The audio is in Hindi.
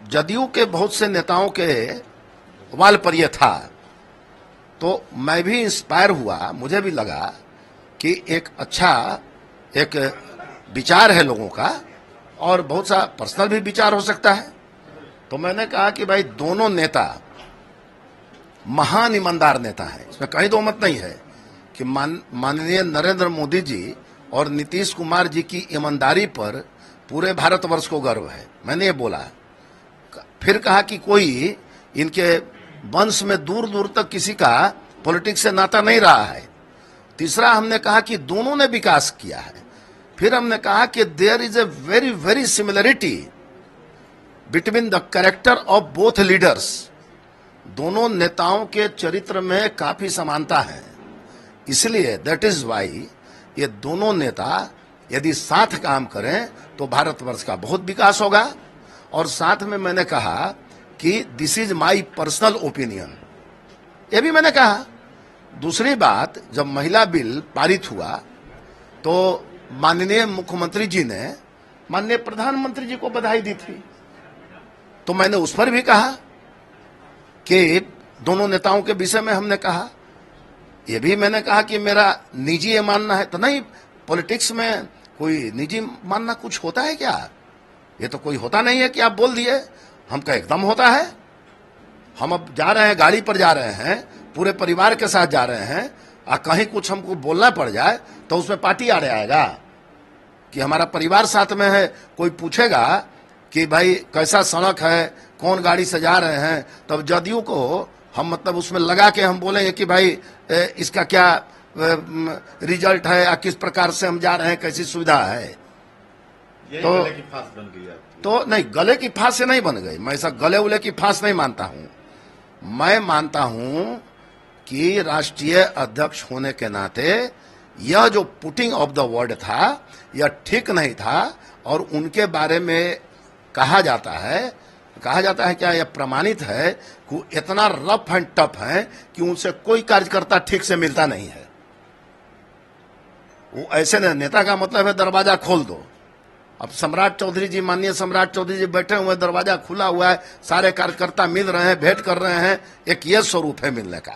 जदयू के बहुत से नेताओं के वाल पर यह था, तो मैं भी इंस्पायर हुआ। मुझे भी लगा कि एक अच्छा एक विचार है लोगों का और बहुत सा पर्सनल भी विचार हो सकता है। तो मैंने कहा कि भाई दोनों नेता महान ईमानदार नेता हैं, इसमें कहीं दो मत नहीं है कि माननीय नरेंद्र मोदी जी और नीतीश कुमार जी की ईमानदारी पर पूरे भारतवर्ष को गर्व है। मैंने ये बोला। फिर कहा कि कोई इनके वंश में दूर दूर तक किसी का पॉलिटिक्स से नाता नहीं रहा है। तीसरा हमने कहा कि दोनों ने विकास किया है। फिर हमने कहा कि there is a very very similarity between the character of both leaders. दोनों नेताओं के चरित्र में काफी समानता है, इसलिए दैट इज वाई ये दोनों नेता यदि साथ काम करें तो भारतवर्ष का बहुत विकास होगा। और साथ में मैंने कहा कि this is my personal opinion, ये भी मैंने कहा। दूसरी बात, जब महिला बिल पारित हुआ तो माननीय मुख्यमंत्री जी ने माननीय प्रधानमंत्री जी को बधाई दी थी, तो मैंने उस पर भी कहा कि दोनों नेताओं के विषय में हमने कहा। ये भी मैंने कहा कि मेरा निजी ये मानना है, तो नहीं, पॉलिटिक्स में कोई निजी मानना कुछ होता है क्या? ये तो कोई होता नहीं है कि आप बोल दिए। हमका एकदम होता है। हम अब जा रहे हैं, गाड़ी पर जा रहे हैं, पूरे परिवार के साथ जा रहे हैं, और कहीं कुछ हमको बोलना पड़ जाए तो उसमें पार्टी आ आएगा कि हमारा परिवार साथ में है। कोई पूछेगा कि भाई कैसा सड़क है, कौन गाड़ी से जा रहे हैं, तब जदयू को हम मतलब उसमें लगा के हम बोलेंगे कि भाई इसका क्या रिजल्ट है या किस प्रकार से हम जा रहे हैं, कैसी सुविधा है। तो गले की फांस बन गई। तो नहीं, गले की फांस से नहीं बन गई। मैं ऐसा गले उले की फांस नहीं मानता हूं। मैं मानता हूं कि राष्ट्रीय अध्यक्ष होने के नाते यह जो पुटिंग ऑफ द वर्ड था यह ठीक नहीं था, और उनके बारे में कहा जाता है क्या, यह प्रमाणित है कि इतना रफ एंड टफ है कि उनसे कोई कार्यकर्ता ठीक से मिलता नहीं है। वो ऐसे नेता का मतलब है दरवाजा खोल दो। अब सम्राट चौधरी जी, माननीय सम्राट चौधरी जी बैठे हुए, दरवाजा खुला हुआ है, सारे कार्यकर्ता मिल रहे हैं, भेंट कर रहे हैं। एक ये स्वरूप है मिलने का।